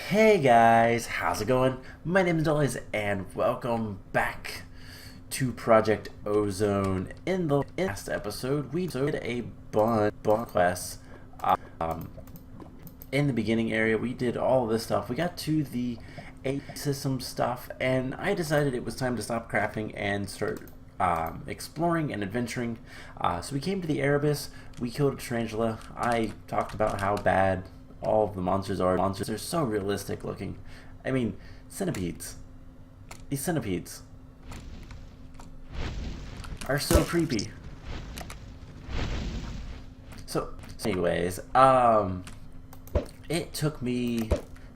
Hey guys, how's it going? My name is Dollies and welcome back to Project Ozone. In the last episode, we did a bunch of quests. Um, in the beginning area, we did all of this stuff. We got to the A system stuff, and I decided it was time to stop crafting and start exploring and adventuring. So we came to the Erebus, we killed a tarantula. I talked about how bad all of the monsters are. Monsters are so realistic looking. I mean, centipedes. These centipedes are so creepy. So, anyways, it took me.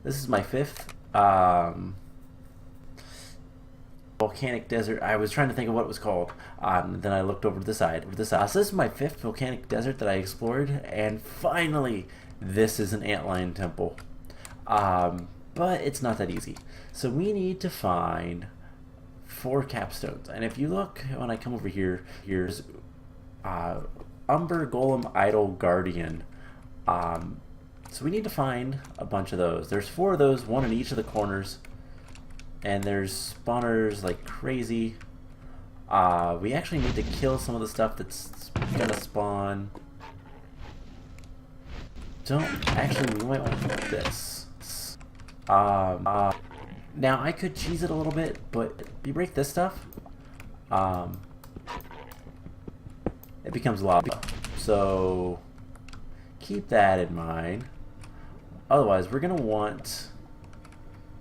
This is my fifth volcanic desert. I was trying to think of what it was called. Then I looked over to the side. So this is my fifth volcanic desert that I explored, and finally, this is an antlion temple. But it's not that easy. So we need to find 4 capstones. And if you look, when I come over here, here's Umber Golem Idol Guardian. So we need to find a bunch of those. There's 4 of those, 1 in each of the corners. And there's spawners like crazy. We actually need to kill some of the stuff that's gonna spawn. Actually, we might want this. Now I could cheese it a little bit, but if you break this stuff, it becomes lava. So keep that in mind. Otherwise, we're gonna want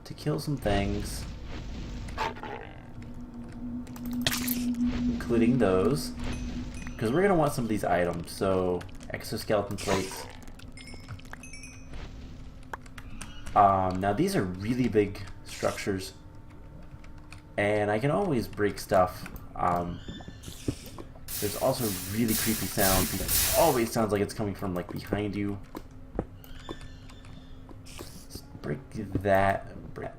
to kill some things, including those, because we're gonna want some of these items. So exoskeleton plates. Now these are really big structures, and I can always break stuff. There's also really creepy sounds. It always sounds like it's coming from like behind you. Let's break that. Break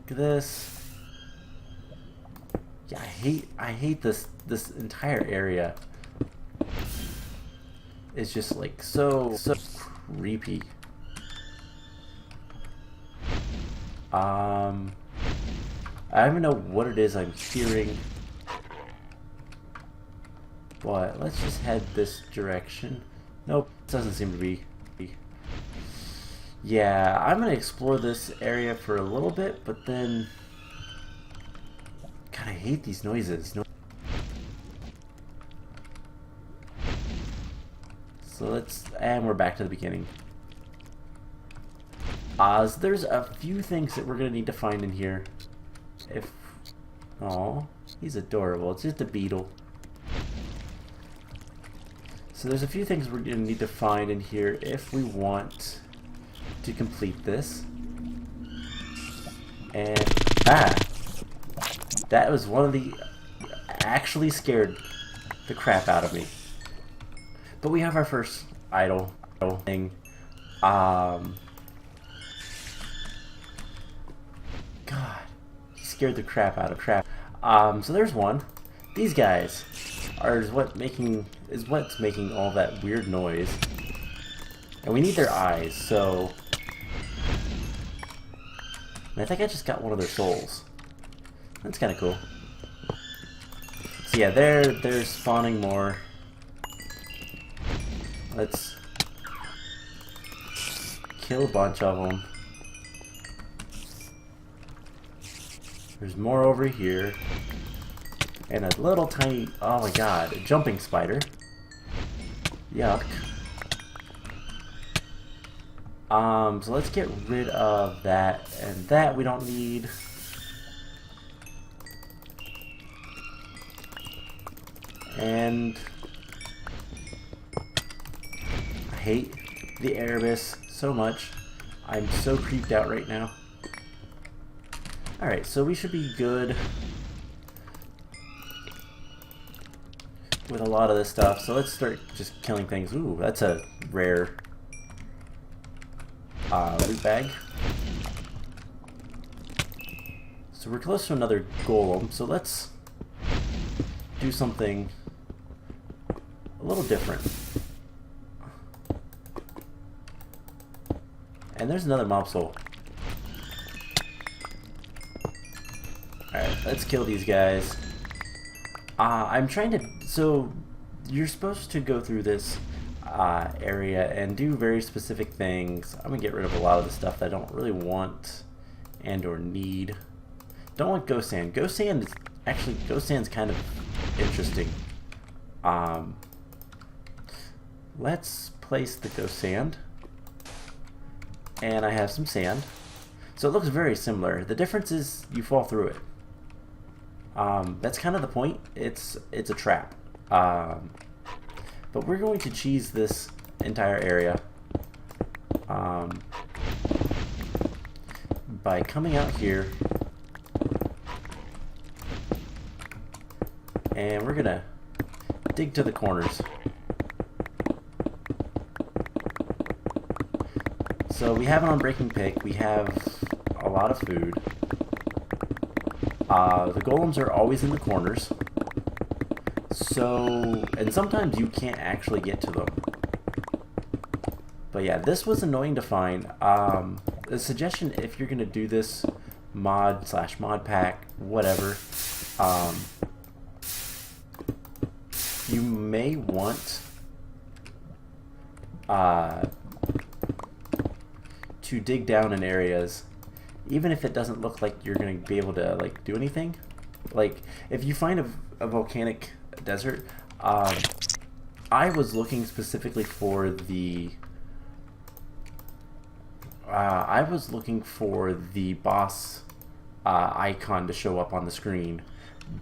this. Yeah, I hate this entire area. It's just like so creepy. I don't even know what it is I'm hearing, but let's just head this direction. Nope, doesn't seem to be. Yeah, I'm gonna explore this area for a little bit, but then God, I hate these noises. So and we're back to the beginning. So there's a few things that we're gonna need to find in here. Oh, he's adorable. It's just a beetle. So there's a few things we're gonna need to find in here if we want to complete this. And that was one of the actually scared the crap out of me. But we have our first idol thing. God, he scared the crap out of crap. So there's one. These guys are what's making all that weird noise, and we need their eyes. So, and I think I just got one of their souls. That's kind of cool. So yeah, they're spawning more. Let's kill a bunch of them. There's more over here. And a little tiny, oh my god, a jumping spider. Yuck. So let's get rid of that, and that we don't need. And I hate the Erebus so much. I'm so creeped out right now. Alright, so we should be good with a lot of this stuff. So let's start just killing things. Ooh, that's a rare loot bag. So we're close to another golem, so let's do something a little different. And there's another mob soul. Let's kill these guys. I'm trying to... So, you're supposed to go through this area and do very specific things. I'm going to get rid of a lot of the stuff that I don't really want and or need. Don't want ghost sand. Ghost sand is... Actually, ghost sand's kind of interesting. Let's place the ghost sand. And I have some sand. So it looks very similar. The difference is you fall through it. That's kind of the point. It's a trap. But we're going to cheese this entire area by coming out here, and we're gonna dig to the corners. So we have an unbreaking pick. We have a lot of food. The golems are always in the corners. So, and sometimes you can't actually get to them. But yeah, this was annoying to find. A suggestion, if you're going to do this mod/mod pack, whatever, you may want to dig down in areas, even if it doesn't look like you're going to be able to like do anything. Like if you find a volcanic desert, I was looking specifically for the boss icon to show up on the screen,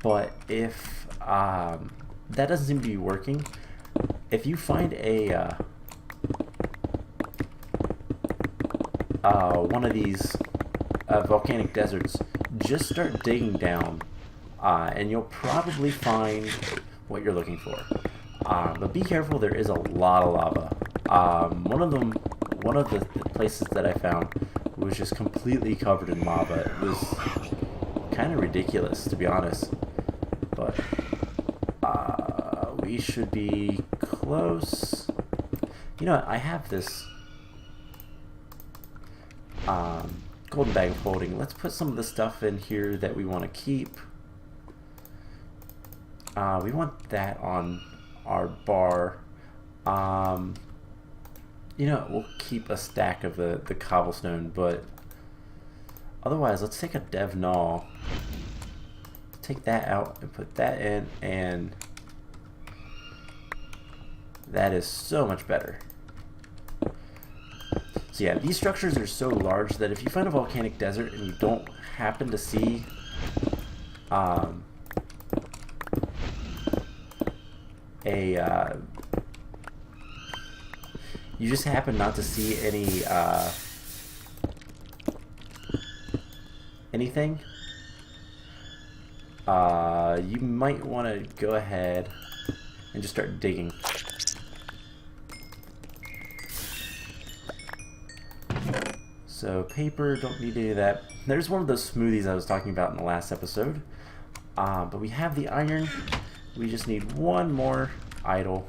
but if that doesn't seem to be working, if you find a one of these volcanic deserts, just start digging down, and you'll probably find what you're looking for. But be careful, there is a lot of lava. One of the places that I found was just completely covered in lava. It was kind of ridiculous, to be honest. But we should be close. You know what, I have this golden bag of holding. Let's put some of the stuff in here that we want to keep. We want that on our bar. You know, we'll keep a stack of the cobblestone, but otherwise, let's take a dev null, take that out and put that in, and that is so much better. So yeah, these structures are so large that if you find a volcanic desert and you don't happen to see you just happen not to see anything, you might want to go ahead and just start digging. So paper, don't need any of that. There's one of those smoothies I was talking about in the last episode. But we have the iron. We just need one more idol.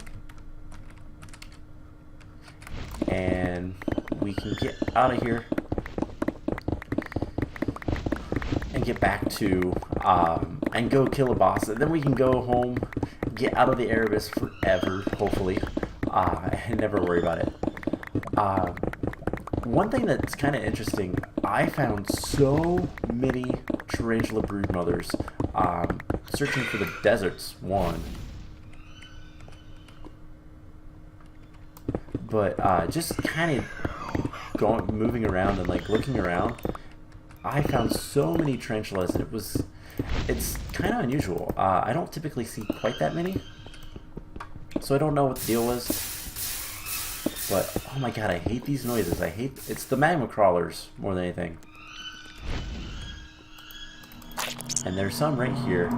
And we can get out of here and get back to, and go kill a boss. And then we can go home, get out of the Erebus forever, hopefully, and never worry about it. One thing that's kind of interesting, I found so many tarantula broodmothers searching for the deserts, one. But just kind of moving around and like looking around, I found so many tarantulas, and it's kind of unusual. I don't typically see quite that many, so I don't know what the deal was. But oh my god, I hate these noises. It's the magma crawlers more than anything. And there's some right here.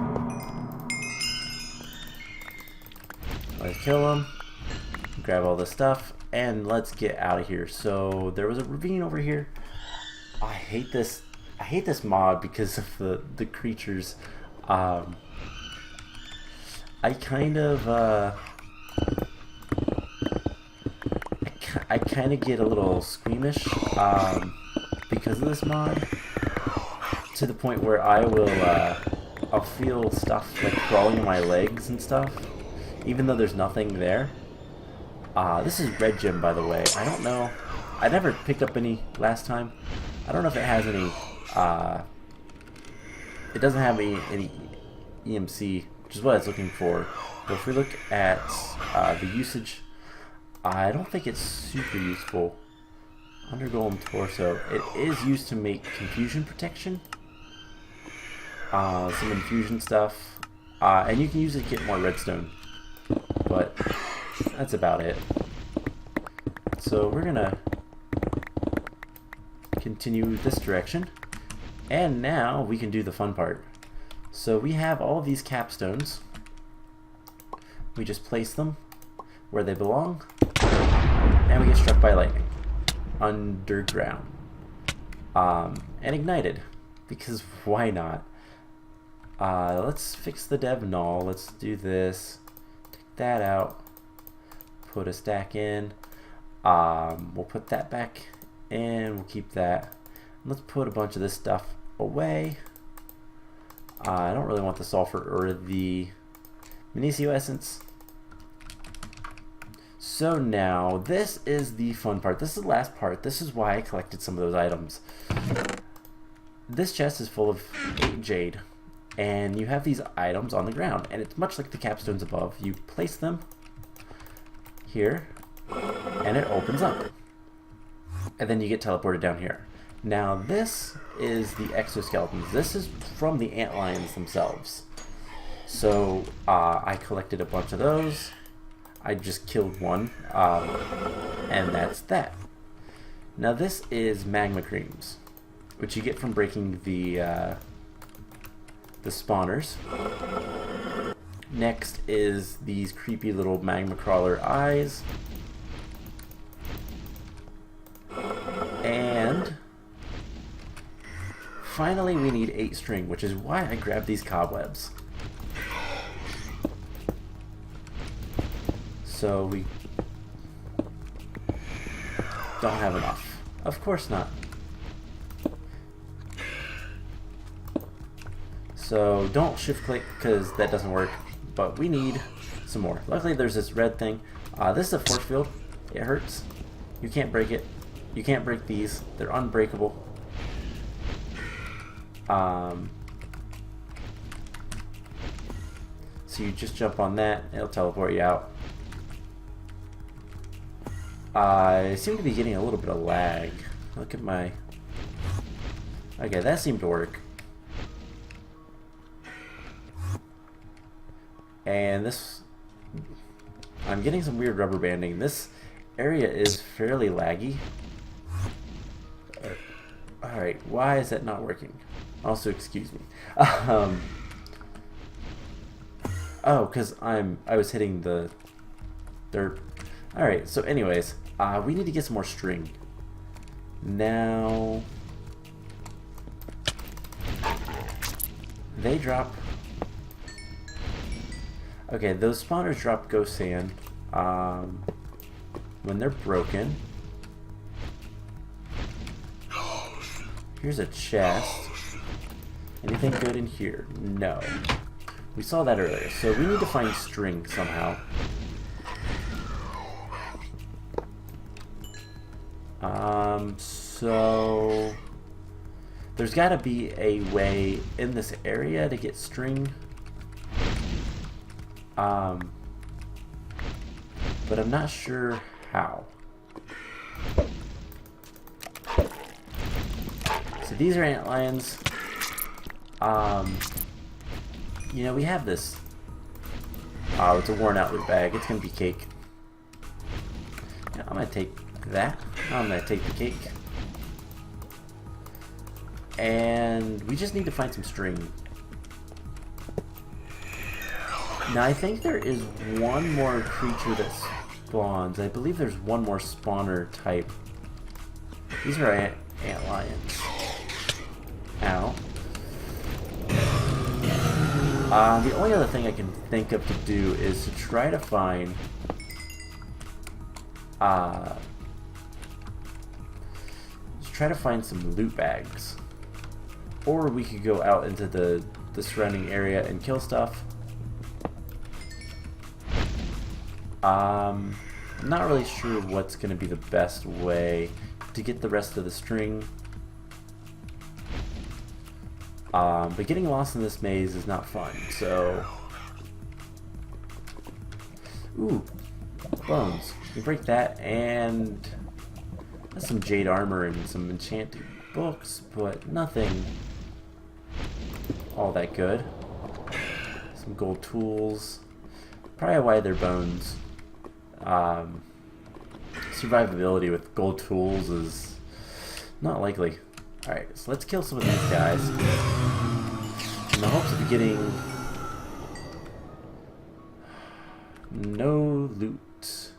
Let's kill them. Grab all this stuff. And let's get out of here. So there was a ravine over here. I hate this mod because of the creatures. I kind of I kind of get a little squeamish because of this mod, to the point where I will I'll feel stuff like crawling on my legs and stuff, even though there's nothing there. This is red gem, by the way. I don't know. I never picked up any last time. I don't know if it has any. It doesn't have any EMC, which is what I was looking for. But if we look at the usage, I don't think it's super useful. Undergolem torso. It is used to make confusion protection. Some infusion stuff. And you can use it to get more redstone. But that's about it. So we're gonna continue this direction. And now we can do the fun part. So we have all of these capstones. We just place them where they belong. And we get struck by lightning. Underground. And ignited. Because why not? Let's fix the dev null. Let's do this. Take that out. Put a stack in. We'll put that back in. We'll keep that. Let's put a bunch of this stuff away. I don't really want the sulfur or the Minicio essence. So now, this is the fun part. This is the last part. This is why I collected some of those items. This chest is full of 8 jade. And you have these items on the ground. And it's much like the capstones above. You place them here. And it opens up. And then you get teleported down here. Now this is the exoskeletons. This is from the antlions themselves. So I collected a bunch of those. I just killed one, and that's that. Now this is magma creams, which you get from breaking the spawners. Next is these creepy little magma crawler eyes. And finally we need 8 string, which is why I grabbed these cobwebs. So we don't have enough. Of course not. So don't shift click because that doesn't work, but we need some more. Luckily there's this red thing. This is a force field. It hurts. You can't break it. You can't break these. They're unbreakable. So you just jump on that, it'll teleport you out. I seem to be getting a little bit of lag. Look at my... Okay, that seemed to work. And this... I'm getting some weird rubber banding. This area is fairly laggy. Alright, why is that not working? Also, excuse me. Oh, because I was hitting the dirt. Alright, so anyways, we need to get some more string. Now... They drop... Okay, those spawners drop ghost sand when they're broken. Here's a chest. Anything good in here? No. We saw that earlier, so we need to find string somehow. So there's gotta be a way in this area to get string. But I'm not sure how. So these are antlions. You know, we have this. Oh, it's a worn out loot bag. It's gonna be cake. Yeah, I'm gonna take that. I'm gonna take the cake. And we just need to find some string. Now I think there is one more creature that spawns. I believe there's one more spawner type. These are antlions. Ow. The only other thing I can think of to do is to try to find some loot bags. Or we could go out into the the surrounding area and kill stuff. I'm not really sure what's going to be the best way to get the rest of the string. But getting lost in this maze is not fun, so... Ooh, bones. We break that, and that's some jade armor and some enchanted books, but nothing all that good. Some gold tools. Probably why they're bones. Survivability with gold tools is not likely. Alright, so let's kill some of these guys in the hopes of getting no loot.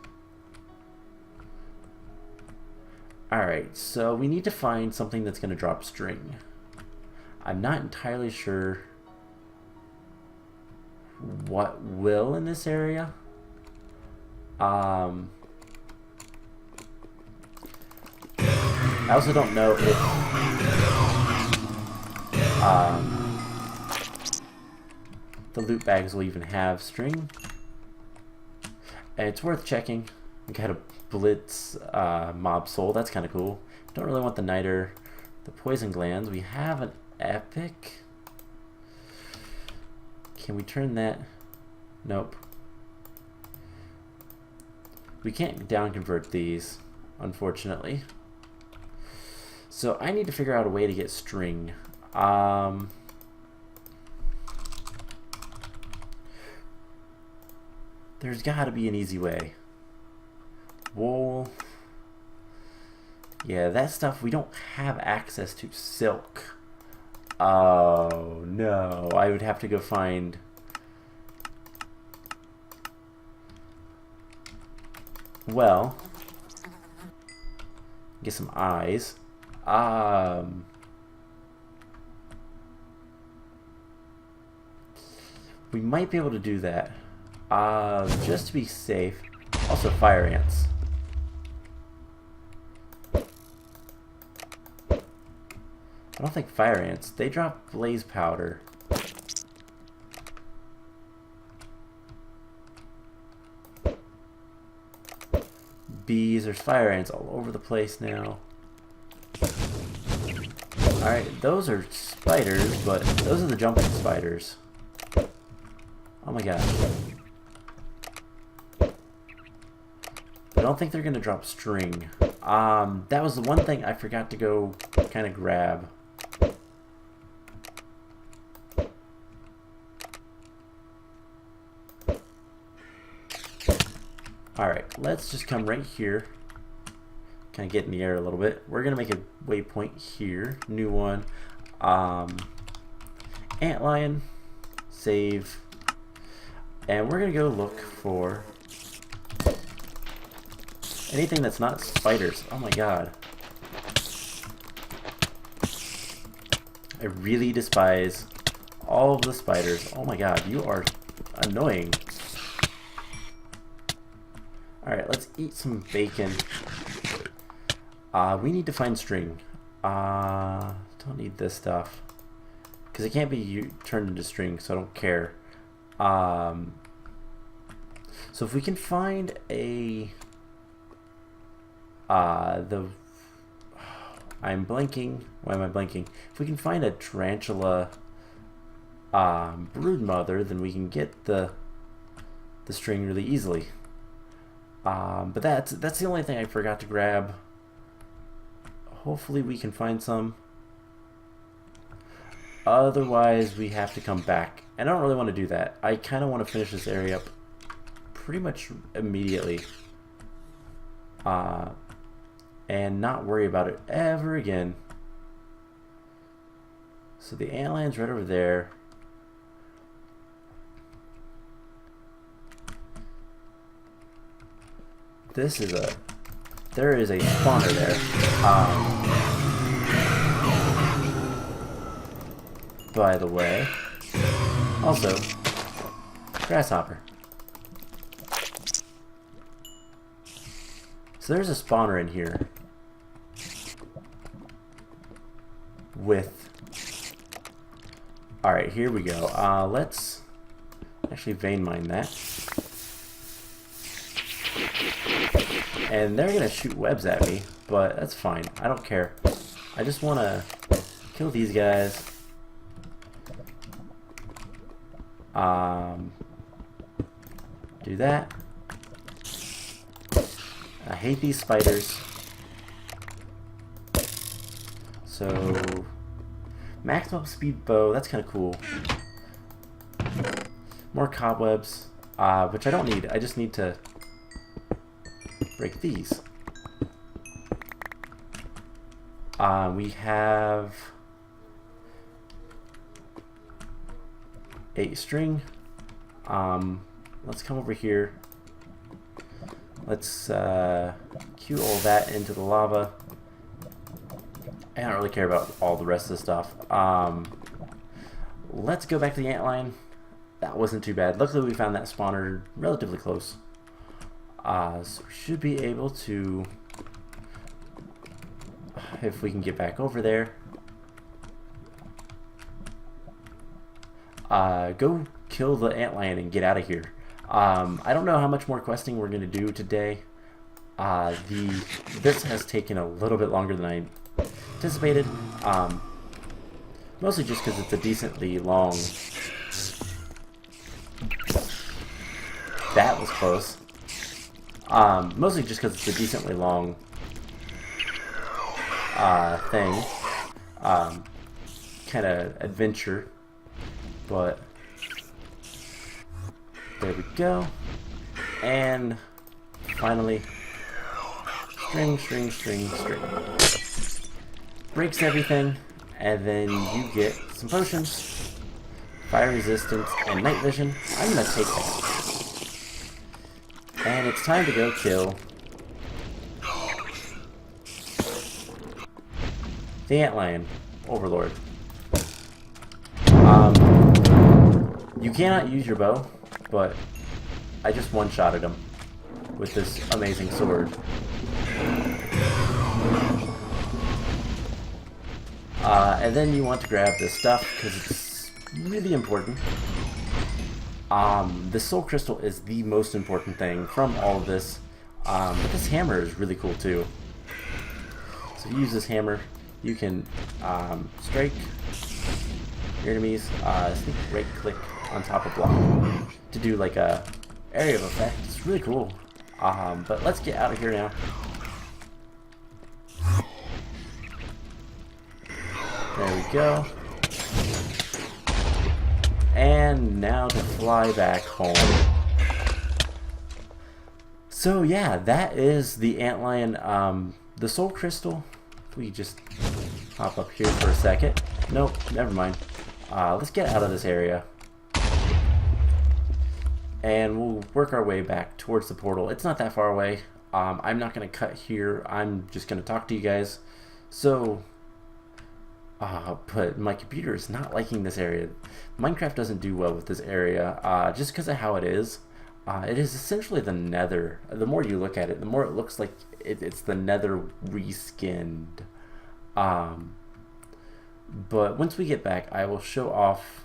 Alright, so we need to find something that's going to drop string. I'm not entirely sure what will in this area. I also don't know if the loot bags will even have string. And it's worth checking. We got a blitz mob soul. That's kind of cool. Don't really want the niter. The poison glands. We have an epic. Can we turn that? Nope. We can't down convert these, unfortunately. So I need to figure out a way to get string. There's got to be an easy way. Wool. Yeah, that stuff, we don't have access to. Silk. Oh, no. I would have to go find... Well... Get some eyes. We might be able to do that. Just to be safe. Also, fire ants. I don't think fire ants. They drop blaze powder. Bees. There's fire ants all over the place now. Alright, those are spiders, but those are the jumping spiders. Oh my gosh. I don't think they're going to drop string. That was the one thing I forgot to go kind of grab. Alright, let's just come right here. Kind of get in the air a little bit. We're going to make a waypoint here. New one. Antlion. Save. And we're going to go look for anything that's not spiders. Oh my god. I really despise all of the spiders. Oh my god, you are annoying. Alright, let's eat some bacon. We need to find string. Don't need this stuff. Because it can't be turned into string, so I don't care. So if we can find a... I'm blanking. Why am I blanking? If we can find a tarantula brood mother, then we can get the string really easily. But that's the only thing I forgot to grab. Hopefully we can find some. Otherwise we have to come back. And I don't really want to do that. I kind of want to finish this area up pretty much immediately. And not worry about it ever again. So the antlion's right over there. There is a spawner there. By the way. Also, grasshopper. So there's a spawner in here. With Alright, here we go. Let's actually vein mine that. And they're going to shoot webs at me, but that's fine. I don't care. I just want to kill these guys. Do that. I hate these spiders. So, maximum speed bow, that's kind of cool. More cobwebs, which I don't need. I just need to break these. We have 8 string. Let's come over here. Let's cue all that into the lava. I don't really care about all the rest of the stuff. Let's go back to the antlion. That wasn't too bad. Luckily we found that spawner relatively close. So we should be able to, if we can get back over there, go kill the antlion and get out of here. I don't know how much more questing we're going to do today. This has taken a little bit longer than I anticipated, mostly just because it's a decently long. That was close. Mostly just because it's a decently long thing, kind of adventure, but there we go. And finally, string. Breaks everything, and then you get some potions, fire resistance, and night vision. I'm gonna take that. And it's time to go kill the Antlion Overlord. You cannot use your bow, but I just one-shotted him with this amazing sword. And then you want to grab this stuff because it's really important. The soul crystal is the most important thing from all of this, but this hammer is really cool too. So you use this hammer, you can strike your enemies, right click on top of block to do like a area of effect. It's really cool. But let's get out of here now. There we go. And now to fly back home. So yeah, that is the Antlion, the soul crystal. If we just hop up here for a second. Nope, never mind. Let's get out of this area. And we'll work our way back towards the portal. It's not that far away. I'm not going to cut here. I'm just going to talk to you guys. So, but my computer is not liking this area. Minecraft doesn't do well with this area, just because of how it is. It is essentially the nether. The more you look at it, the more it looks like it's the nether reskinned. But once we get back, I will show off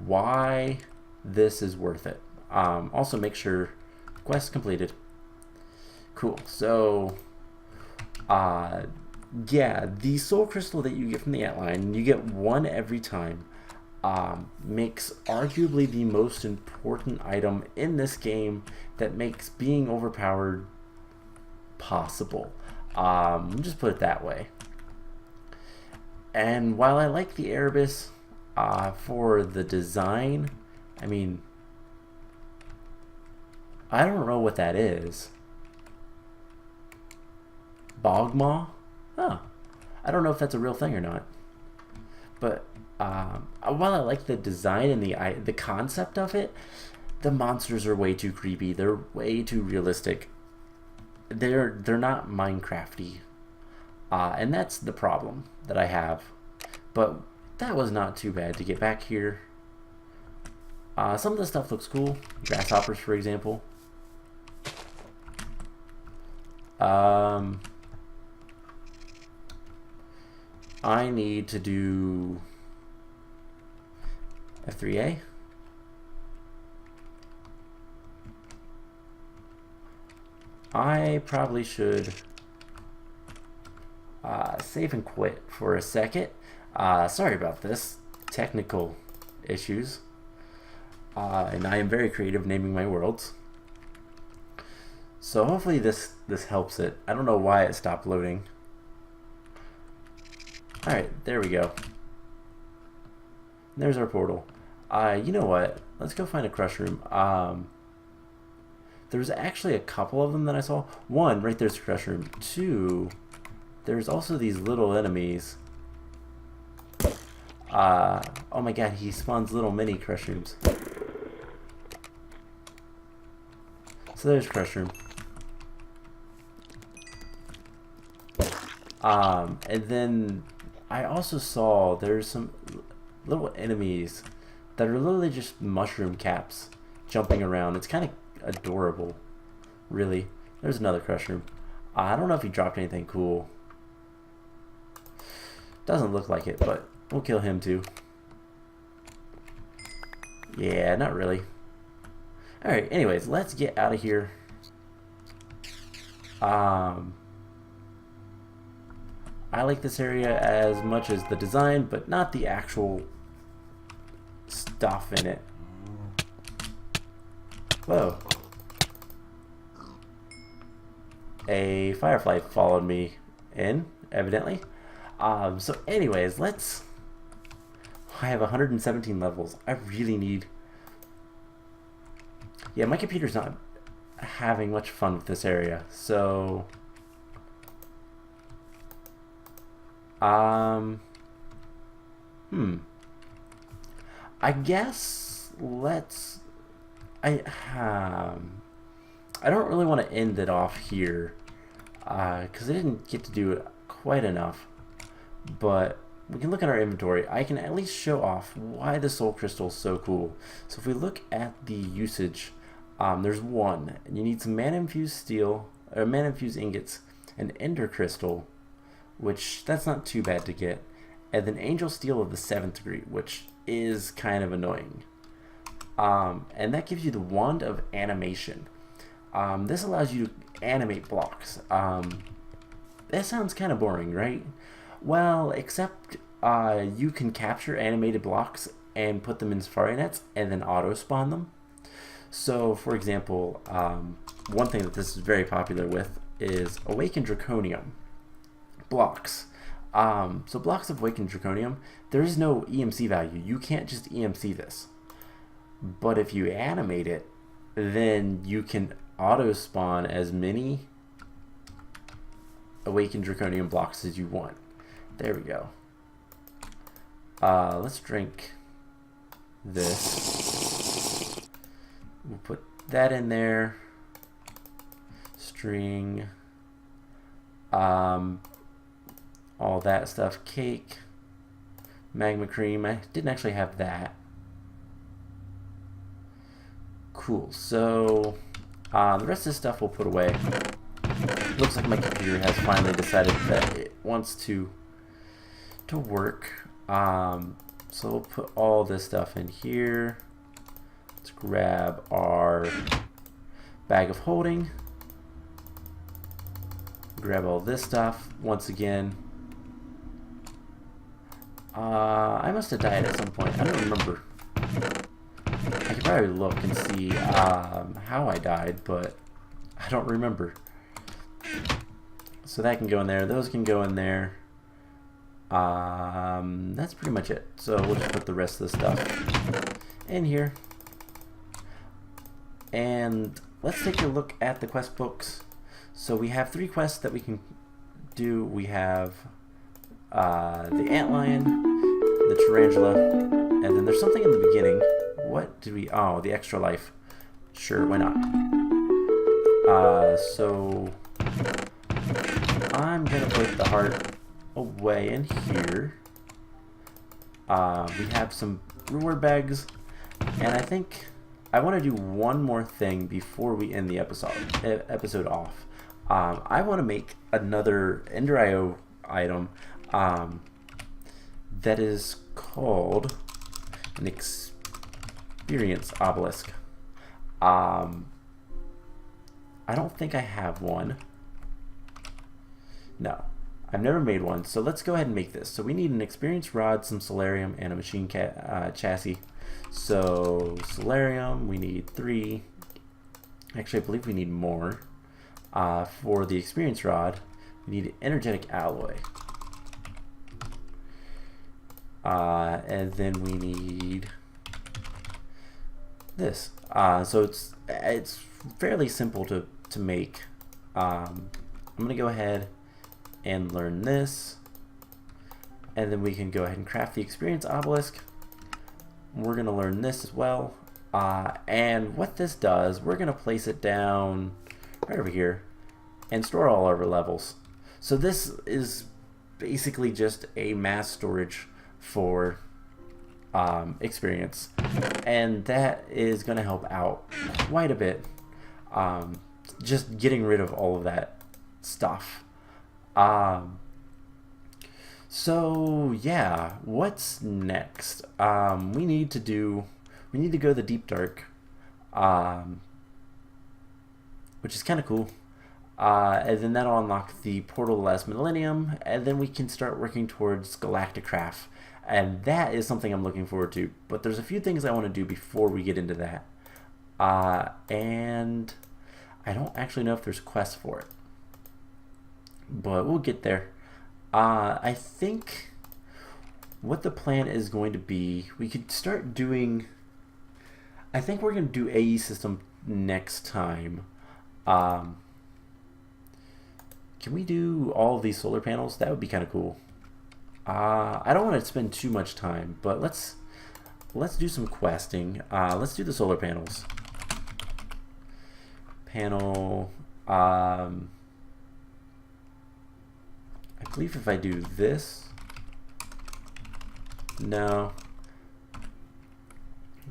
why this is worth it. Also make sure quest completed. Cool. So, yeah, the soul crystal that you get from the Antlion, you get one every time, makes arguably the most important item in this game that makes being overpowered possible. Just put it that way. And while I like the Erebus for the design, I mean, I don't know what that is. Bagua? Huh. I don't know if that's a real thing or not. But while I like the design and the concept of it, the monsters are way too creepy. They're way too realistic. They're not Minecrafty. And that's the problem that I have. But that was not too bad to get back here. Some of the stuff looks cool. Grasshoppers, for example. I need to do F3A. I probably should save and quit for a second. Sorry about this. Technical issues. And I am very creative naming my worlds. So hopefully this helps it. I don't know why it stopped loading. Alright, there we go. There's our portal. You know what? Let's go find a crush room. There's actually a couple of them that I saw. One, right there's a crush room. Two, there's also these little enemies. Oh my god, he spawns little mini crush rooms. So there's crush room. And then I also saw there's some little enemies that are literally just mushroom caps jumping around. It's kind of adorable, really. There's another crush room. I don't know if he dropped anything cool. Doesn't look like it, but we'll kill him too. Yeah, not really. Alright, anyways, let's get out of here. I like this area as much as the design, but not the actual stuff in it. Whoa. A firefly followed me in, evidently. So anyways, I have 117 levels. I really need... Yeah, my computer's not having much fun with this area, so... I guess I don't really want to end it off here because I didn't get to do it quite enough, but we can look at our inventory. I can at least show off why the soul crystal is so cool. So if we look at the usage, there's one. You need some mana infused steel, or mana infused ingots, an ender crystal, which that's not too bad to get, and then angel steel of the 7th degree, which is kind of annoying. And that gives you the wand of animation. This allows you to animate blocks. That sounds kind of boring, right? Well, except you can capture animated blocks and put them in Safari nets and then auto spawn them. So, for example, one thing that this is very popular with is Awakened Draconium blocks. So blocks of Awakened Draconium, there is no EMC value. You can't just EMC this. But if you animate it, then you can auto spawn as many Awakened Draconium blocks as you want. There we go. Let's drink this. We'll put that in there. String. All that stuff. Cake. Magma cream. I didn't actually have that. Cool. So the rest of this stuff we'll put away. Looks like my computer has finally decided that it wants to work. So we'll put all this stuff in here. Let's grab our bag of holding. Grab all this stuff once again. I must have died at some point. I don't remember. I could probably look and see how I died, but I don't remember. So that can go in there. Those can go in there. That's pretty much it. So we'll just put the rest of the stuff in here. And let's take a look at the quest books. So we have 3 quests that we can do. We have the Antlion, the Tarantula, and then there's something in the beginning. What did we... Oh, the extra life. Sure, why not? So I'm gonna put the heart away in here. We have some reward bags, and I think I want to do one more thing before we end the episode off. I want to make another Ender.io item that is called an experience obelisk. I don't think I have one. No, I've never made one, so let's go ahead and make this. So we need an experience rod, some solarium, and a machine chassis. So solarium, we need 3. Actually, I believe we need more. For the experience rod, we need energetic alloy. And then we need this. So it's fairly simple to make. I'm gonna go ahead and learn this, and then we can go ahead and craft the experience obelisk. We're gonna learn this as well, and what this does, we're gonna place it down right over here and store all our levels. So this is basically just a mass storage for experience, and that is going to help out quite a bit, just getting rid of all of that stuff. So yeah, what's next? We need to go to the deep dark, which is kind of cool. And then that'll unlock the portal to the last millennium, and then we can start working towards galactic craft, and that is something I'm looking forward to. But there's a few things I want to do before we get into that, and I don't actually know if there's quests for it, but we'll get there. I think what the plan is going to be, we could start doing, I think we're going to do AE system next time. Can we do all of these solar panels? That would be kind of cool. I don't want to spend too much time, but let's do some questing. Let's do the solar panels. Panel. I believe if I do this, no.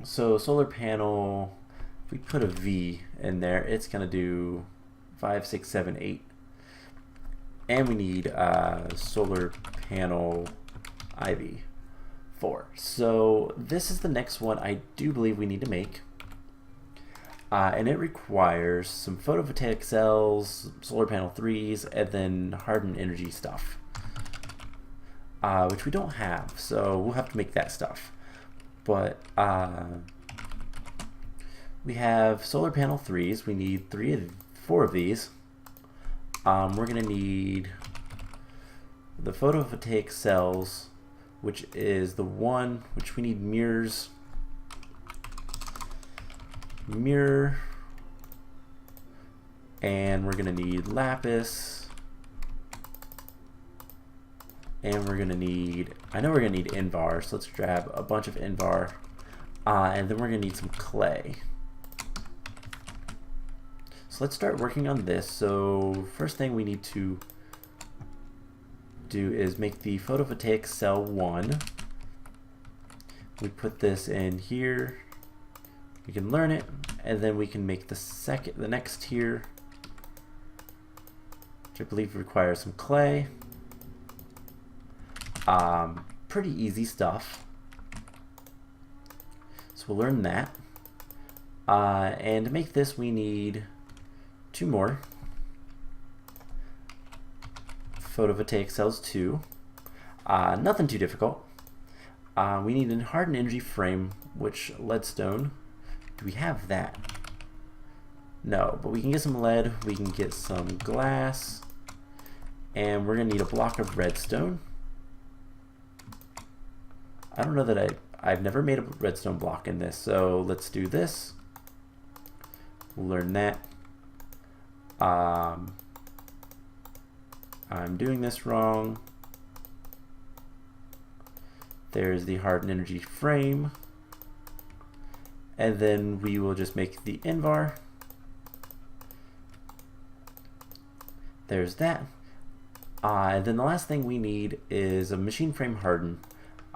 So solar panel, if we put a V in there, it's gonna do 5, 6, 7, 8. And we need solar panel IV 4. So this is the next one I do believe we need to make. And it requires some photovoltaic cells, solar panel 3s, and then hardened energy stuff. Which we don't have, so we'll have to make that stuff. But we have solar panel 3s. We need 4 of these. We're going to need the photovoltaic cells, which is the one which we need mirror, and we're going to need lapis, and we're going to need, I know we're going to need invar, so let's grab a bunch of invar, and then we're going to need some clay. So let's start working on this. So first thing we need to do is make the photovoltaic cell 1. We put this in here. We can learn it, and then we can make the next tier, which I believe requires some clay. Pretty easy stuff. So we'll learn that. And to make this, we need 2 more photovoltaic cells 2. Nothing too difficult. We need a hardened energy frame, which leadstone. Do we have that? No, but we can get some lead, we can get some glass, and we're gonna need a block of redstone. I don't know that I've never made a redstone block in this, so let's do this. We'll learn that. I'm doing this wrong. There's the hardened energy frame, and then we will just make the invar. There's that. And then the last thing we need is a machine frame harden.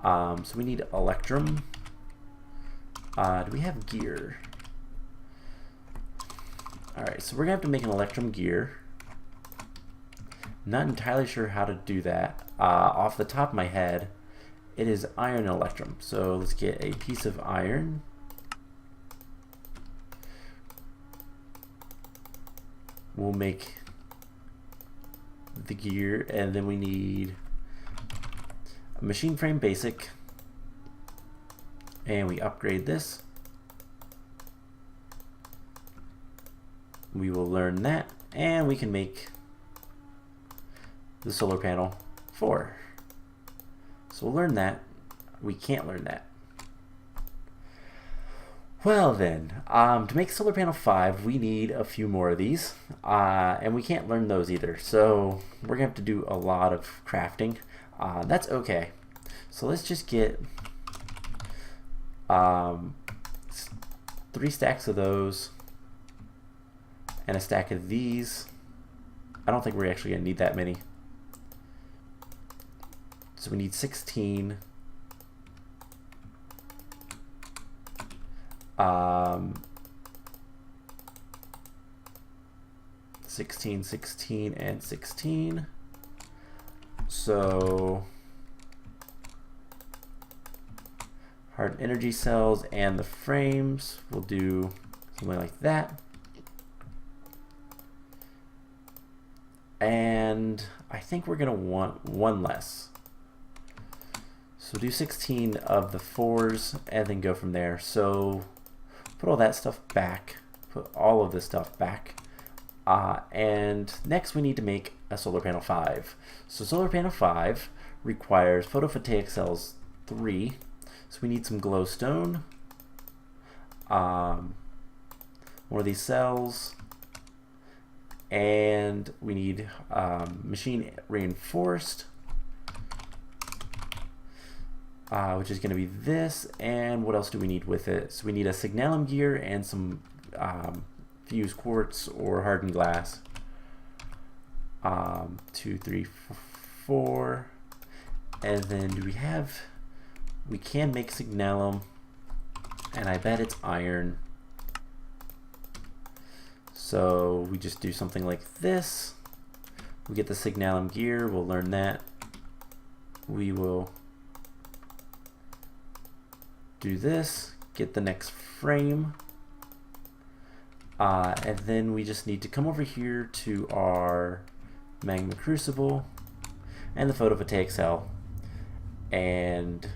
So we need electrum. Do we have gear? Alright, so we're gonna have to make an electrum gear. Not entirely sure how to do that. Off the top of my head, it is iron and electrum. So let's get a piece of iron. we'll make the gear, and then we need a machine frame basic, and we upgrade this. We will learn that, and we can make the solar panel 4. So we'll learn that. We can't learn that. Well then, to make solar panel 5, we need a few more of these, and we can't learn those either. So we're gonna have to do a lot of crafting. That's okay. So let's just get 3 stacks of those and a stack of these. I don't think we're actually gonna need that many. So we need 16. 16, 16, and 16. So hard energy cells and the frames, we'll do something like that. And I think we're gonna want one less. So do 16 of the 4s and then go from there. So put all that stuff back, put all of this stuff back. And next we need to make a solar panel 5. So solar panel 5 requires photovoltaic cells 3. So we need some glowstone, one of these cells, and we need machine reinforced, which is going to be this. And what else do we need with it? So we need a signalum gear and some fused quartz or hardened glass. 2, 3, 4. And then do we have, we can make signalum, and I bet it's iron. So we just do something like this. We get the signalum gear, we'll learn that. We will do this, get the next frame, and then we just need to come over here to our magma crucible and the photovoltaic cell, and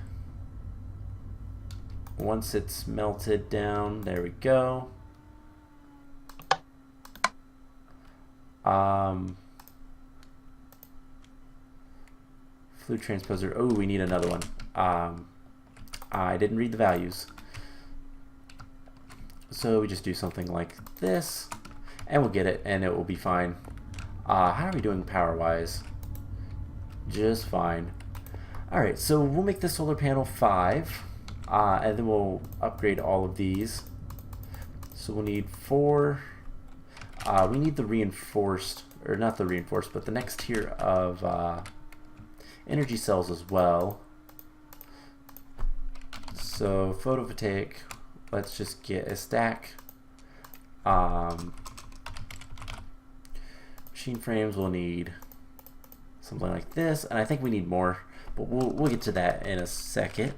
once it's melted down, there we go. Fluid transposer, oh, we need another one. I didn't read the values. So we just do something like this, and we'll get it, and it will be fine. How are we doing power-wise? Just fine. Alright, so we'll make the solar panel 5, and then we'll upgrade all of these. So we'll need 4. We need the reinforced, or not the reinforced, but the next tier of energy cells as well. So photovoltaic, let's just get a stack. Machine frames will need something like this, and I think we need more, but we'll get to that in a second.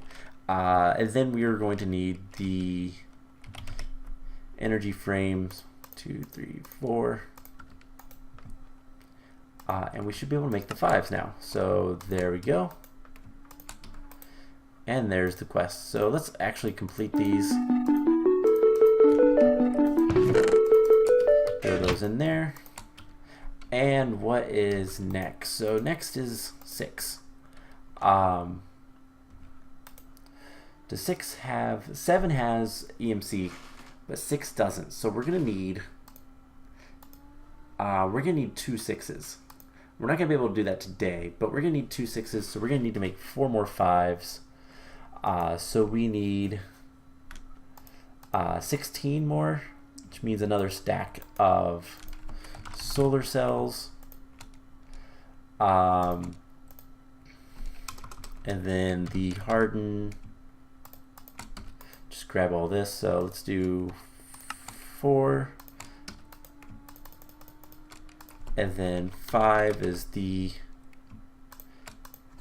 And then we are going to need the energy frames, 2, 3, 4. And we should be able to make the 5s now. So there we go. And there's the quest. So let's actually complete these. Throw those in there. And what is next? So next is 6. Does 6 have, 7 has EMC, but 6 doesn't. So we're gonna need 2 6s. We're not gonna be able to do that today, but we're gonna need 2 6s. So we're gonna need to make 4 more 5s. So we need 16 more, which means another stack of solar cells. And then the harden, just grab all this. So let's do 4. And then 5 is the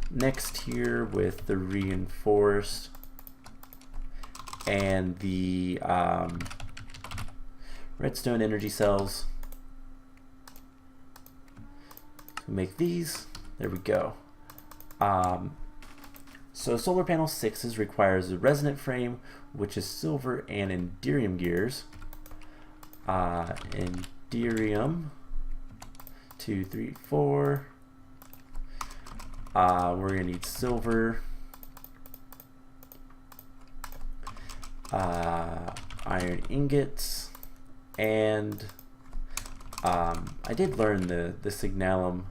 next tier with the reinforced and the redstone energy cells. We make these. There we go. So solar panel 6 requires a resonant frame, which is silver, and enderium gears. Enderium 2, 3, 4. We're gonna need silver, iron ingots, and I did learn the signalum.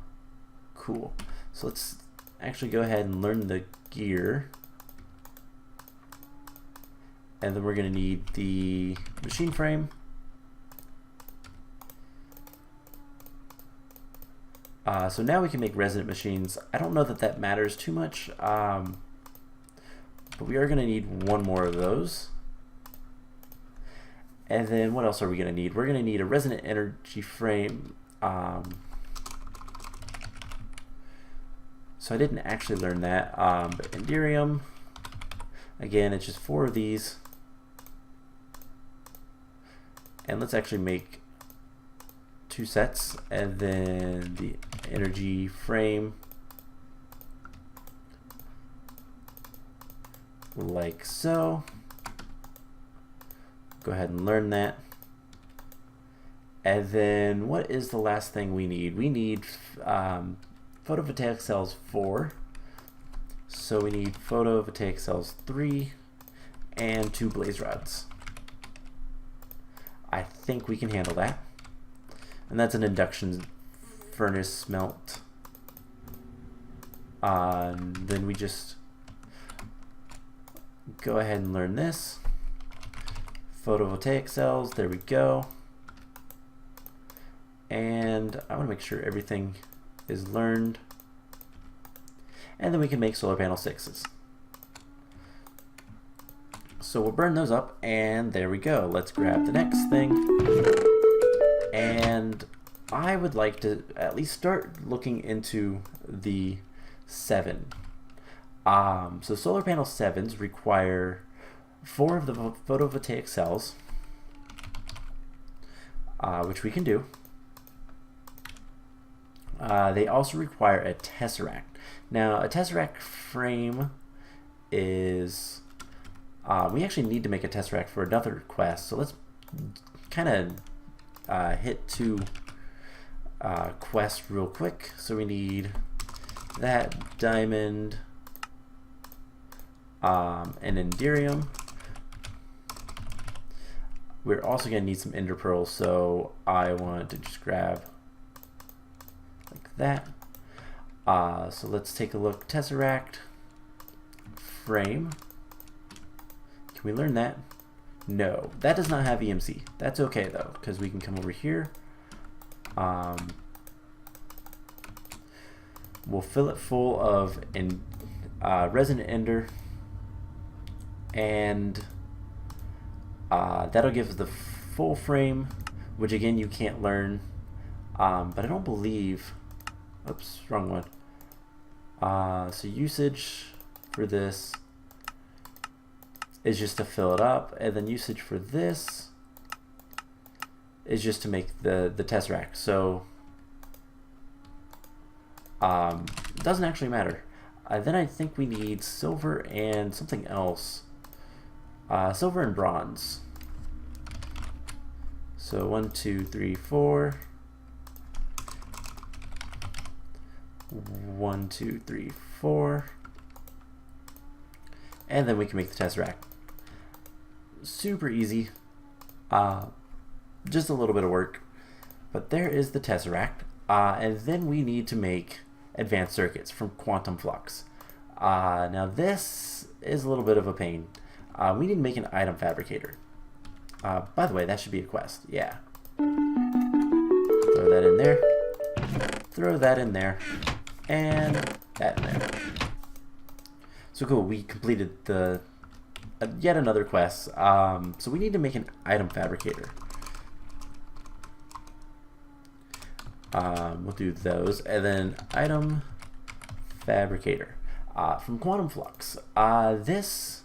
Cool. So let's actually go ahead and learn the gear, and then we're gonna need the machine frame. So now we can make resonant machines. I don't know that that matters too much, but we are going to need one more of those. And then what else are we going to need? We're going to need a resonant energy frame. So I didn't actually learn that, but enderium, again, it's just 4 of these. And let's actually make 2 sets, and then the energy frame like so. Go ahead and learn that. And then what is the last thing we need? We need photovoltaic cells 4. So we need photovoltaic cells 3 and 2 blaze rods. I think we can handle that. And that's an induction furnace smelt. Then we just go ahead and learn this. Photovoltaic cells, there we go. And I want to make sure everything is learned. And then we can make solar panel 6s. So we'll burn those up, and there we go. Let's grab the next thing. And I would like to at least start looking into the 7. So solar panel 7s require 4 of the photovoltaic cells, which we can do. They also require a tesseract. Now, a tesseract frame is... we actually need to make a tesseract for another quest, so let's kind of hit 2 quests real quick. So we need that diamond, and enderium. We're also going to need some ender pearls, so I want to just grab like that. So let's take a look. Tesseract frame. Can we learn that? No, that does not have EMC. That's okay though, because we can come over here. We'll fill it full of resonant ender, and that'll give us the full frame, which again you can't learn, but I don't believe, oops, wrong one. So usage for this is just to fill it up, and then usage for this is just to make the tesseract. So it doesn't actually matter. Then I think we need silver and something else. Silver and bronze. So 1, 2, 3, 4. 1, 2, 3, 4. And then we can make the tesseract. Super easy. Just a little bit of work. But there is the tesseract. And then we need to make advanced circuits from quantum flux. Now this is a little bit of a pain. We need to make an item fabricator. By the way, that should be a quest. Yeah. Throw that in there. Throw that in there. And that in there. So cool, we completed the yet another quest. So we need to make an item fabricator. We'll do those, and then item fabricator from quantum flux. This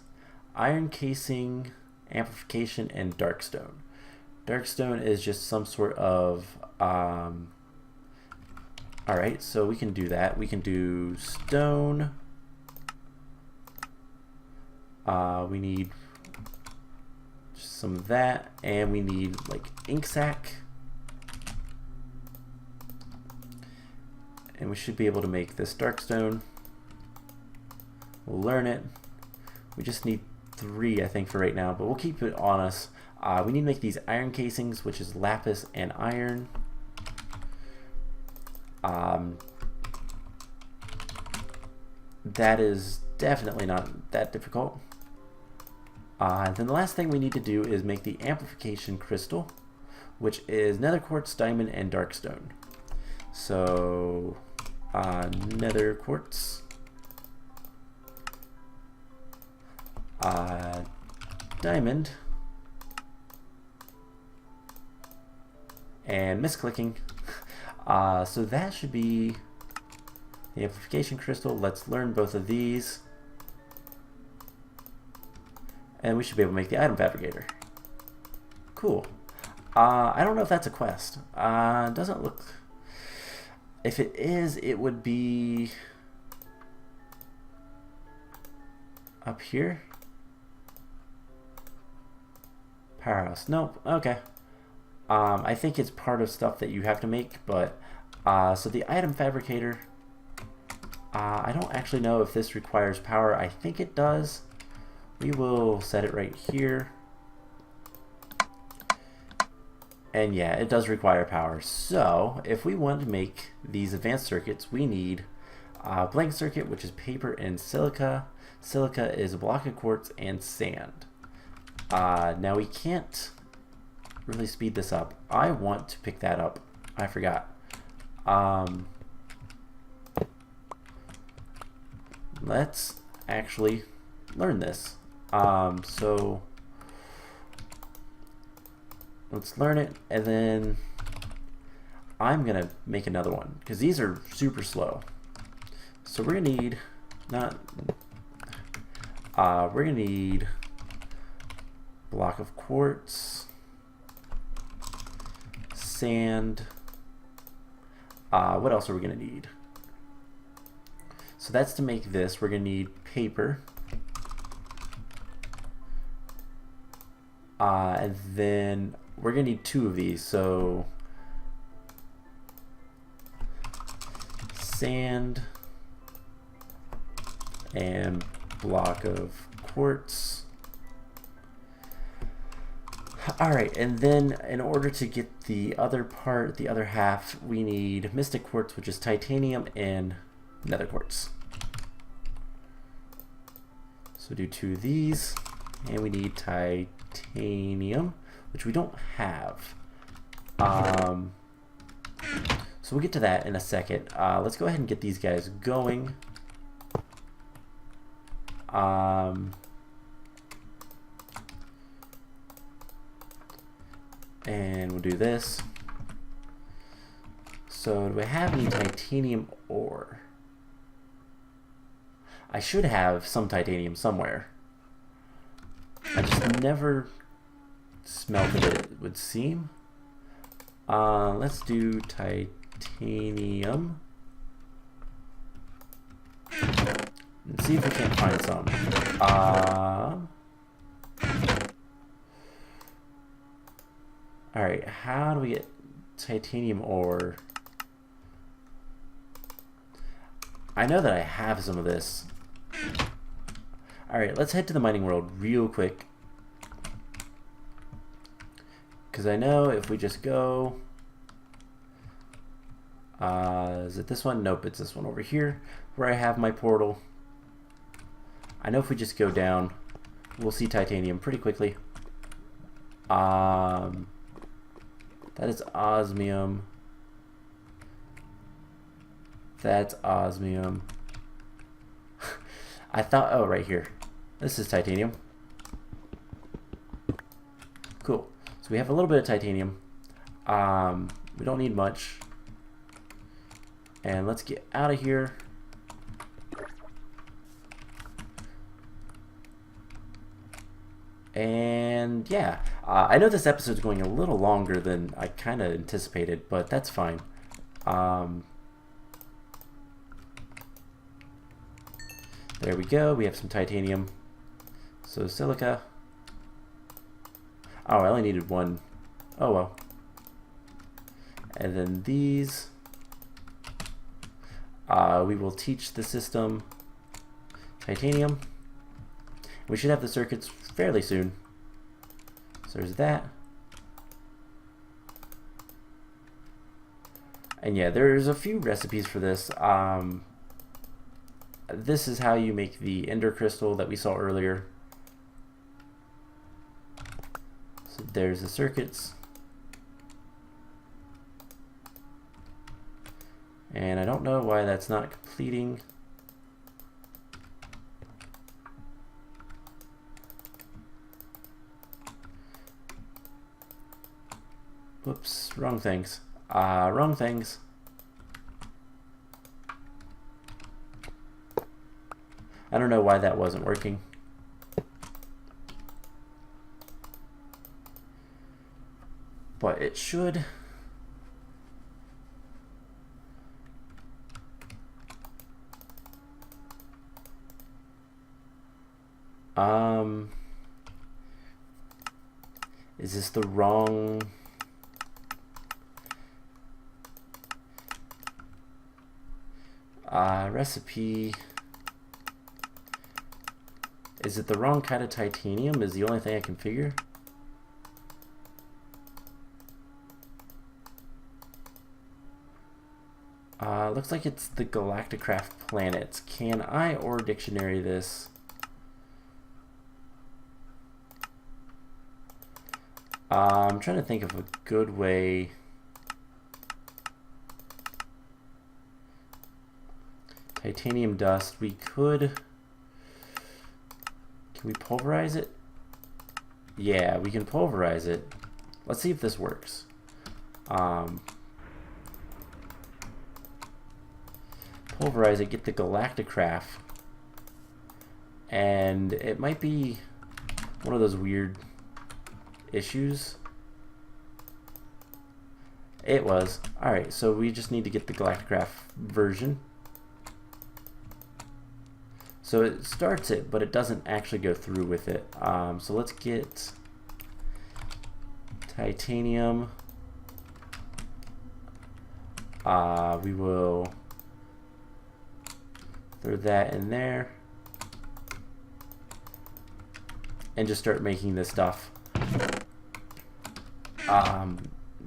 iron casing, amplification, and darkstone. Darkstone is just some sort of Alright, so we can do that. We can do stone. We need some of that, and we need like ink sac. And we should be able to make this dark stone. We'll learn it. We just need 3, I think, for right now, but we'll keep it on us. We need to make these iron casings, which is lapis and iron. That is definitely not that difficult. Then the last thing we need to do is make the amplification crystal, which is nether quartz, diamond, and dark stone. So nether quartz, diamond, and misclicking. So that should be the amplification crystal. Let's learn both of these. And we should be able to make the item fabricator. Cool. I don't know if that's a quest. Doesn't look... If it is, it would be... up here? Powerhouse. Nope. Okay. I think it's part of stuff that you have to make, but... so the item fabricator... I don't actually know if this requires power. I think it does. We will set it right here. And yeah, it does require power. So if we want to make these advanced circuits, we need a blank circuit, which is paper and silica. Silica is a block of quartz and sand. Now we can't really speed this up. I want to pick that up. I forgot. Let's actually learn this. So let's learn it, and then I'm gonna make another one because these are super slow. So we're gonna need we're gonna need block of quartz, sand. What else are we gonna need? So that's to make this. We're gonna need paper. And then we're gonna need 2 of these, so sand and block of quartz. Alright, and then in order to get the other part, the other half, we need mystic quartz, which is titanium, and nether quartz. So do 2 of these, and we need titanium, which we don't have. So we'll get to that in a second. Let's go ahead and get these guys going. And we'll do this. So do I have any titanium ore? I should have some titanium somewhere. I just never smelted it, it would seem. Let's do titanium. And see if we can't find some. Alright, how do we get titanium ore? I know that I have some of this. Alright, let's head to the mining world real quick. Because I know if we just go... is it this one? Nope, it's this one over here where I have my portal. I know if we just go down, we'll see titanium pretty quickly. That is osmium. That's osmium. I thought, oh, right here. This is titanium. Cool. So we have a little bit of titanium. We don't need much. And let's get out of here. And yeah, I know this episode's going a little longer than I kind of anticipated, but that's fine. There we go. We have some titanium. So silica. Oh, I only needed one. Oh well. And then these. We will teach the system titanium. We should have the circuits fairly soon. So there's that. And yeah, there's a few recipes for this. This is how you make the ender crystal that we saw earlier. So there's the circuits. And I don't know why that's not completing. Whoops, wrong things. Wrong things. I don't know why that wasn't working. But it should. Is this the wrong? Recipe. Is it the wrong kind of titanium is the only thing I can figure. Looks like it's the Galacticraft planets. Can I or dictionary this? I'm trying to think of a good way. Titanium dust. We could. Can we pulverize it? Yeah, we can pulverize it. Let's see if this works. Pulverize it, get the Galacticraft. And it might be one of those weird issues. It was. Alright, so we just need to get the Galacticraft version. So it starts it, but it doesn't actually go through with it. So let's get titanium. We will throw that in there and just start making this stuff.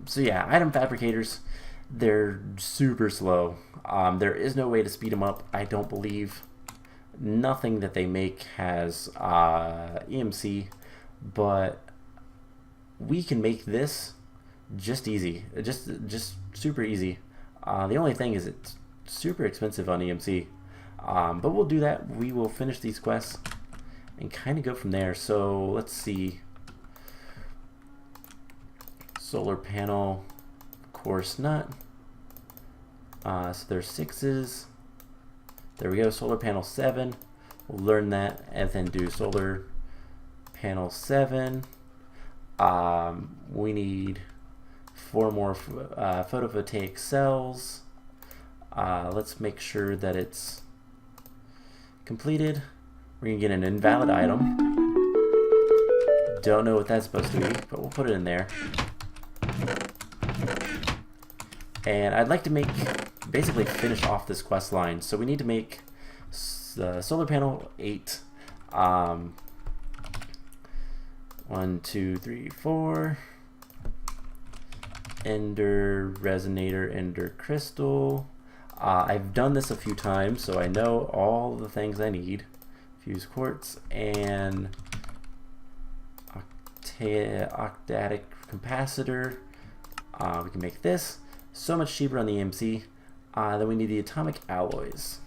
So yeah, item fabricators, they're super slow. There is no way to speed them up, I don't believe. Nothing that they make has EMC, but we can make this just easy, just super easy. The only thing is it's super expensive on EMC, but we'll do that. We will finish these quests and kind of go from there. So let's see. Solar panel, of course not. So there's 6s. There we go, solar panel 7. We'll learn that and then do solar panel 7. We need 4 more photovoltaic cells. Let's make sure that it's completed. We're gonna get an invalid item. Don't know what that's supposed to be, but we'll put it in there. And I'd like to make, basically finish off this quest line. So we need to make solar panel 8. 1, 2, 3, 4. Ender resonator, ender crystal. I've done this a few times, so I know all the things I need. Fuse quartz and octadic capacitor. We can make this. So much cheaper on the EMC. Then we need the atomic alloys.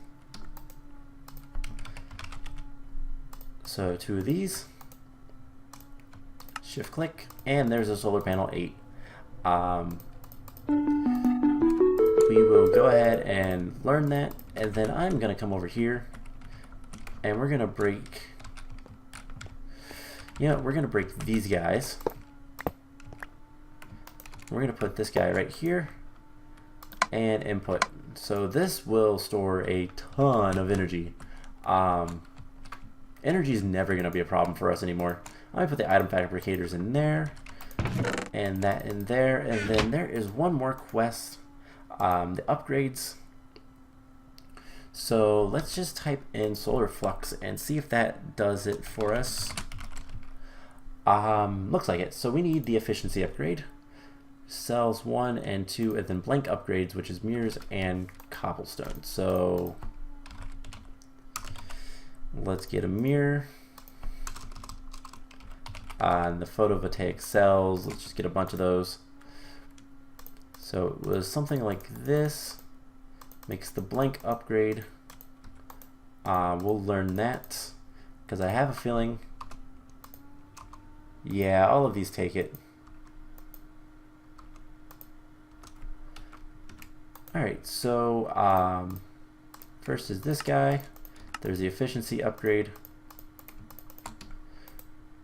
So 2 of these. Shift click, and there's a solar panel 8. We will go ahead and learn that, and then I'm going to come over here, and we're going to break. We're going to break these guys. We're going to put this guy right here and input. So this will store a ton of energy. Energy is never going to be a problem for us anymore. Let me put the item fabricators in there, and that in there, and then there is one more quest, the upgrades. So let's just type in solar flux and see if that does it for us. Looks like it. So we need the efficiency upgrade, cells 1 and 2, and then blank upgrades, which is mirrors and cobblestone. So let's get a mirror. And the photovoltaic cells, let's just get a bunch of those. So it was something like this. Makes the blank upgrade. We'll learn that because I have a feeling, yeah, all of these take it. Alright, so first is this guy. There's the efficiency upgrade.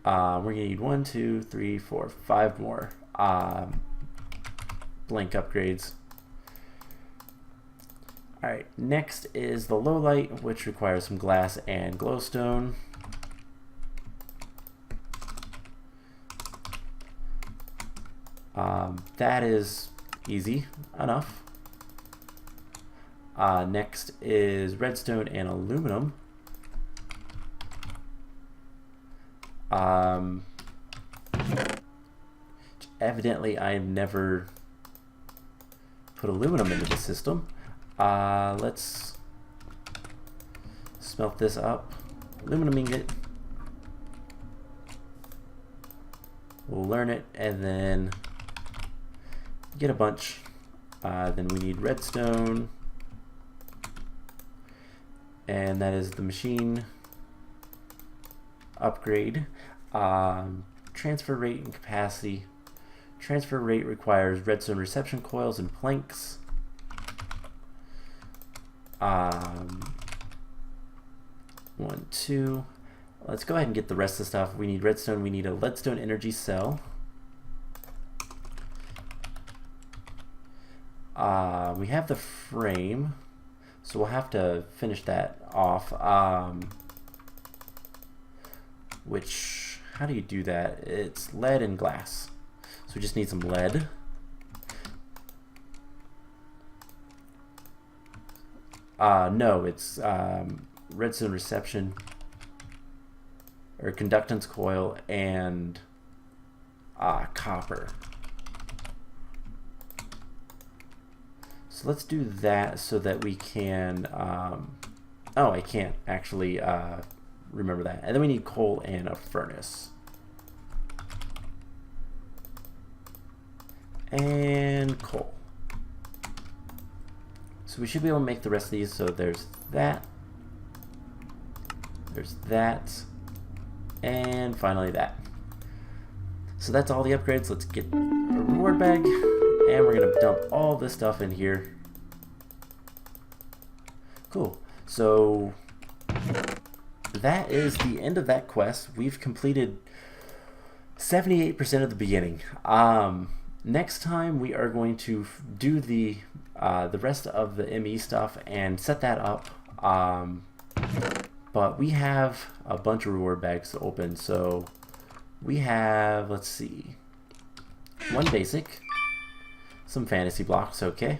We're going to need 1, 2, 3, 4, 5 more blank upgrades. Alright, next is the low light, which requires some glass and glowstone. That is easy enough. Next is redstone and aluminum. Evidently, I've never put aluminum into the system. Let's smelt this up. Aluminum ingot. We'll learn it and then get a bunch. Then we need redstone. And that is the machine upgrade. Transfer rate and capacity. Transfer rate requires redstone reception coils and planks. 1, 2. Let's go ahead and get the rest of the stuff. We need redstone. We need a leadstone energy cell. We have the frame, so we'll have to finish that off. Which, how do you do that? It's lead and glass. So we just need some lead. No, it's redstone reception or conductance coil and copper. So let's do that so that we can oh, I can't actually remember that. And then we need coal and a furnace. And coal. So we should be able to make the rest of these. So there's that, and finally that. So that's all the upgrades. Let's get a reward bag, and we're gonna dump all this stuff in here. Cool. So that is the end of that quest. We've completed 78% of the beginning. Next time we are going to do the rest of the ME stuff and set that up. But we have a bunch of reward bags to open. So we have, let's see, 1 basic, some fantasy blocks, okay.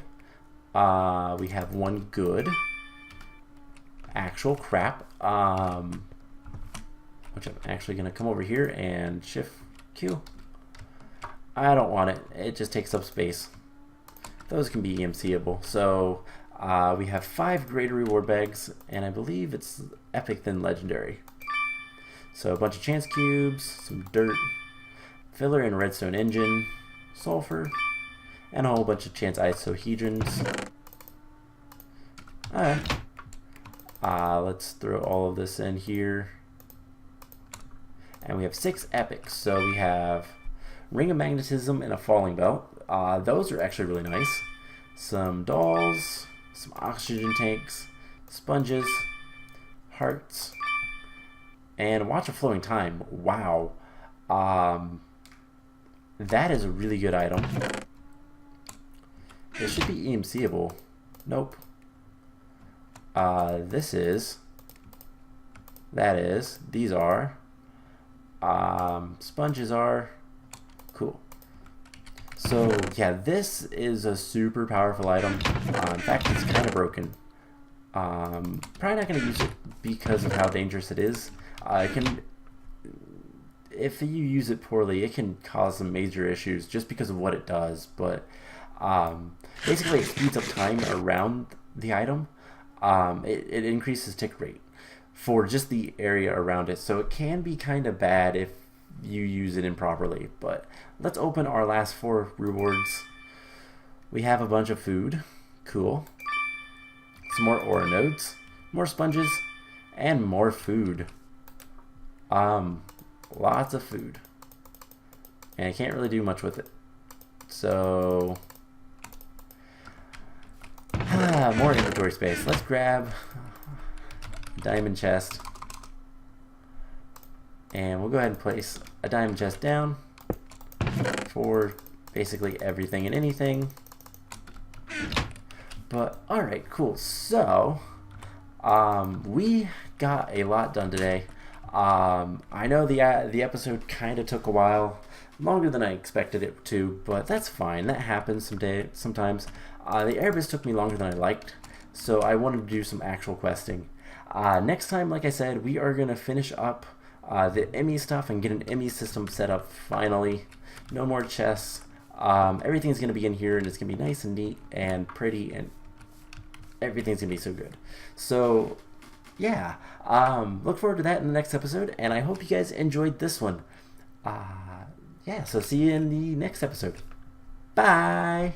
We have 1 good, actual crap, which I'm actually going to come over here and shift Q. I don't want it. It just takes up space. Those can be EMCable. So we have 5 greater reward bags, and I believe it's epic then legendary. So a bunch of chance cubes, some dirt, filler and redstone engine, sulfur, and a whole bunch of chance isohedrons. Alright. Let's throw all of this in here. And we have 6 epics. So we have Ring of Magnetism and a Falling Belt. Those are actually really nice. Some dolls, some oxygen tanks, sponges, hearts, and Watch of Flowing Time. Wow. That is a really good item. It should be EMCable. Nope. This is That is, these are. Sponges are. Cool. So yeah, this is a super powerful item. In fact, it's kind of broken. Probably not going to use it because of how dangerous it is. If you use it poorly, it can cause some major issues just because of what it does. But basically, it speeds up time around the item. It increases tick rate for just the area around it. So it can be kind of bad if you use it improperly. But let's open our last 4 rewards. We have a bunch of food. Cool. Some more ore nodes, more sponges, and more food. Lots of food. And I can't really do much with it. So, more inventory space. Let's grab a diamond chest. And we'll go ahead and place a diamond chest down for basically everything and anything. But alright, cool. So we got a lot done today. I know the episode kind of took a while, longer than I expected it to, but that's fine. That happens sometimes. The Erebus took me longer than I liked, so I wanted to do some actual questing. Next time, like I said, we are gonna finish up the Emmy stuff and get an Emmy system set up finally. No more chests. Everything's gonna be in here, and it's gonna be nice and neat and pretty, and everything's gonna be so good. So yeah, look forward to that in the next episode, and I hope you guys enjoyed this one. Yeah, so see you in the next episode. Bye.